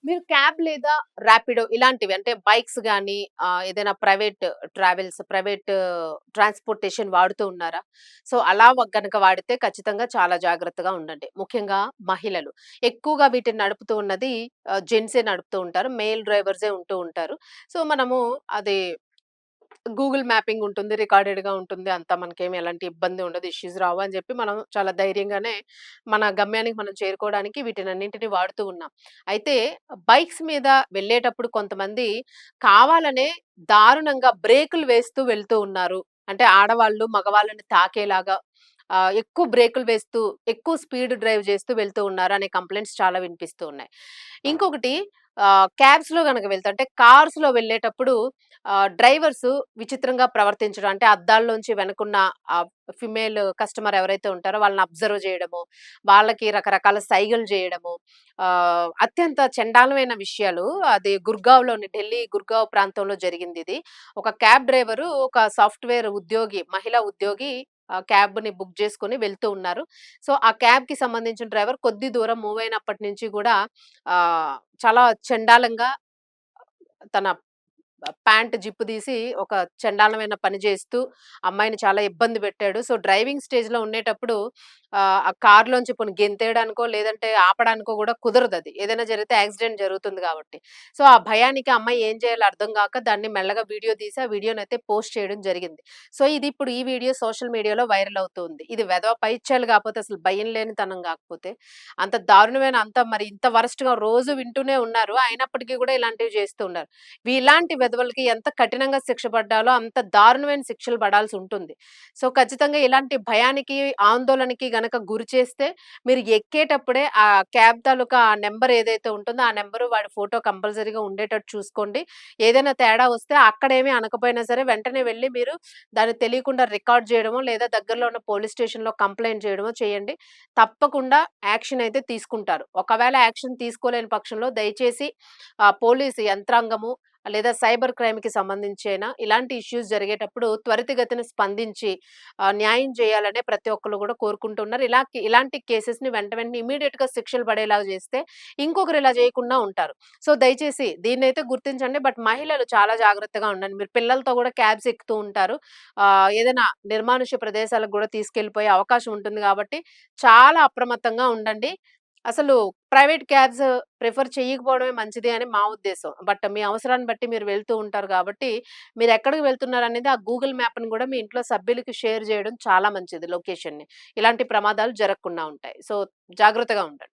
మీరు క్యాబ్ లేదా ర్యాపిడో ఇలాంటివి అంటే బైక్స్ గాని ఏదైనా ప్రైవేట్ ట్రావెల్స్, ప్రైవేట్ ట్రాన్స్‌పోర్టేషన్ వాడుతూ ఉన్నారా? సో, అలా గనక వాడితే ఖచ్చితంగా చాలా జాగ్రత్తగా ఉండండి. ముఖ్యంగా మహిళలు. ఎక్కువగా వీటిని నడుపుతూ ఉన్నది జెంట్సే నడుపుతూ ఉంటారు. మేల్ డ్రైవర్సే ఉంటూ ఉంటారు. సో, మనము అది గూగుల్ మ్యాపింగ్ ఉంటుంది. రికార్డెడ్‌గా ఉంటుంది. అంతా మనకేమి ఎలాంటి ఇబ్బంది ఉండదు. ఇష్యూస్ రావు అని చెప్పి మనం చాలా ధైర్యంగానే మన గమ్యానికి మనం చేరుకోవడానికి వీటినన్నింటిని వాడుతూ ఉన్నాం. అయితే బైక్స్ మీద వెళ్ళేటప్పుడు కొంతమంది కావాలనే దారుణంగా బ్రేకులు వేస్తూ వెళ్తూ ఉన్నారు. అంటే ఆడవాళ్ళు మగవాళ్ళని తాకేలాగా ఎక్కువ బ్రేకులు వేస్తూ, ఎక్కువ స్పీడ్ డ్రైవ్ చేస్తూ వెళ్తూ ఉన్నారు అనే కంప్లెయింట్స్ చాలా వినిపిస్తూ ఉన్నాయి. ఇంకొకటి క్యాబ్స్‌లో గనక వెళ్తే అంటే కార్స్‌లో వెళ్ళేటప్పుడు డ్రైవర్స్ విచిత్రంగా ప్రవర్తించడం. అంటే అద్దాల్లోంచి వెనకున్న ఫిమేల్ కస్టమర్ ఎవరైతే ఉంటారో వాళ్ళని అబ్జర్వ్ చేయడము, వాళ్ళకి రకరకాల సైగలు చేయడము, అత్యంత చండాలమైన విషయాలు. అది గుర్గావ్‌లోని ఢిల్లీ గుర్గావ్ ప్రాంతంలో జరిగిందిది. ఒక క్యాబ్ డ్రైవరు ఒక సాఫ్ట్‌వేర్ ఉద్యోగి, మహిళా ఉద్యోగి క్యాబ్‌ని బుక్ చేసుకొని వెళ్తూ ఉన్నారు. సో, ఆ క్యాబ్‌కి సంబంధించిన డ్రైవర్ కొద్ది దూరం మూవ్ అయినప్పటి నుంచి గూడా చాలా చండాలంగా తన ప్యాంట్ జిప్ తీసి ఒక చండాలమైన పని చేస్తూ అమ్మాయిని చాలా ఇబ్బంది పెట్టాడు. సో, డ్రైవింగ్ స్టేజ్‌లో ఉండేటప్పుడు ఆ కార్‌లోంచి పోనీ గెంతేయడానికో, లేదంటే ఆపడానికో గూడా కుదరదది. ఏదైనా జరిగితే యాక్సిడెంట్ జరుగుతుంది గాబట్టి. సో, ఆ భయానికి ఆ అమ్మాయి ఏం చేయాలో అర్థం గాక దాన్ని మెల్లగా వీడియో తీసి, ఆ వీడియోనైతే పోస్ట్ చేయడం జరిగింది. సో, ఇది ఇప్పుడు ఈ వీడియో సోషల్ మీడియాలో వైరల్ అవుతుంది. ఇది వెధవ పైత్యాలు కాకపోతే అసలు భయం లేనితనం గాకపోతే అంత దారుణమైన అంత మరి ఇంత వరస్ట్‌గా రోజు వింటూనే ఉన్నారు. అయినప్పటికీ గూడా ఇలాంటివి చేస్తూ ఉన్నారు. ఇలాంటి వెధవలకి ఎంత కఠినంగా శిక్ష పడ్డాలో అంత దారుణమైన శిక్షలు పడాల్సి ఉంటుంది. సో, ఖచ్చితంగా ఇలాంటి భయానికి, ఆందోళనకి గనక గురి చేస్తే మీరు ఎక్కేటప్పుడే ఆ క్యాబ్ తాలూకా ఆ నంబర్ ఏదైతే ఉంటుందో, ఆ నంబరు వాడి ఫోటో కంపల్సరీగా ఉండేటట్టు చూసుకోండి. ఏదైనా తేడా వస్తే అక్కడేమి అనకపోయినా సరే వెంటనే వెళ్లి మీరు దాన్ని తెలియకుండా రికార్డ్ చేయడమో, లేదా దగ్గరలో ఉన్న పోలీస్ స్టేషన్‌లో కంప్లెయింట్ చేయడమో చేయండి. తప్పకుండా యాక్షన్ అయితే తీసుకుంటారు. ఒకవేళ యాక్షన్ తీసుకోలేని పక్షంలో దయచేసి పోలీసు యంత్రాంగము లేదా సైబర్ క్రైమ్‌కి సంబంధించి అయినా ఇలాంటి ఇష్యూస్ జరిగేటప్పుడు త్వరితగతిన స్పందించి న్యాయం చేయాలనే ప్రతి ఒక్కళ్ళు కూడా కోరుకుంటున్నారు. ఇలాంటి కేసెస్‌ని వెంటనే ఇమ్మీడియేట్‌గా శిక్షలు పడేలాగా చేస్తే ఇంకొకరు ఇలా చేయకుండా ఉంటారు. సో, దయచేసి దీన్నైతే గుర్తించండి. బట్ మహిళలు చాలా జాగ్రత్తగా ఉండండి. మీరు పిల్లలతో కూడా క్యాబ్స్ ఎక్కుతూ ఉంటారు. ఏదైనా నిర్మానుష్య ప్రదేశాలకు కూడా తీసుకెళ్ళిపోయే అవకాశం ఉంటుంది కాబట్టి చాలా అప్రమత్తంగా ఉండండి. అసలు ప్రైవేట్ క్యాబ్స్ ప్రిఫర్ చెయ్యకపోవడమే మంచిది అని మా ఉద్దేశం. బట్ మీ అవసరాన్ని బట్టి మీరు వెళ్తూ ఉంటారు కాబట్టి, మీరెక్కడికి వెళ్తున్నారనేది ఆ గూగుల్ మ్యాప్‌ని గూడా మీ ఇంట్లో సభ్యులకి షేర్ జేయడం చాలా మంచిది లొకేషన్‌ని. ఇలాంటి ప్రమాదాలు జరగకుండా ఉంటాయి. సో, జాగ్రత్తగా ఉండండి.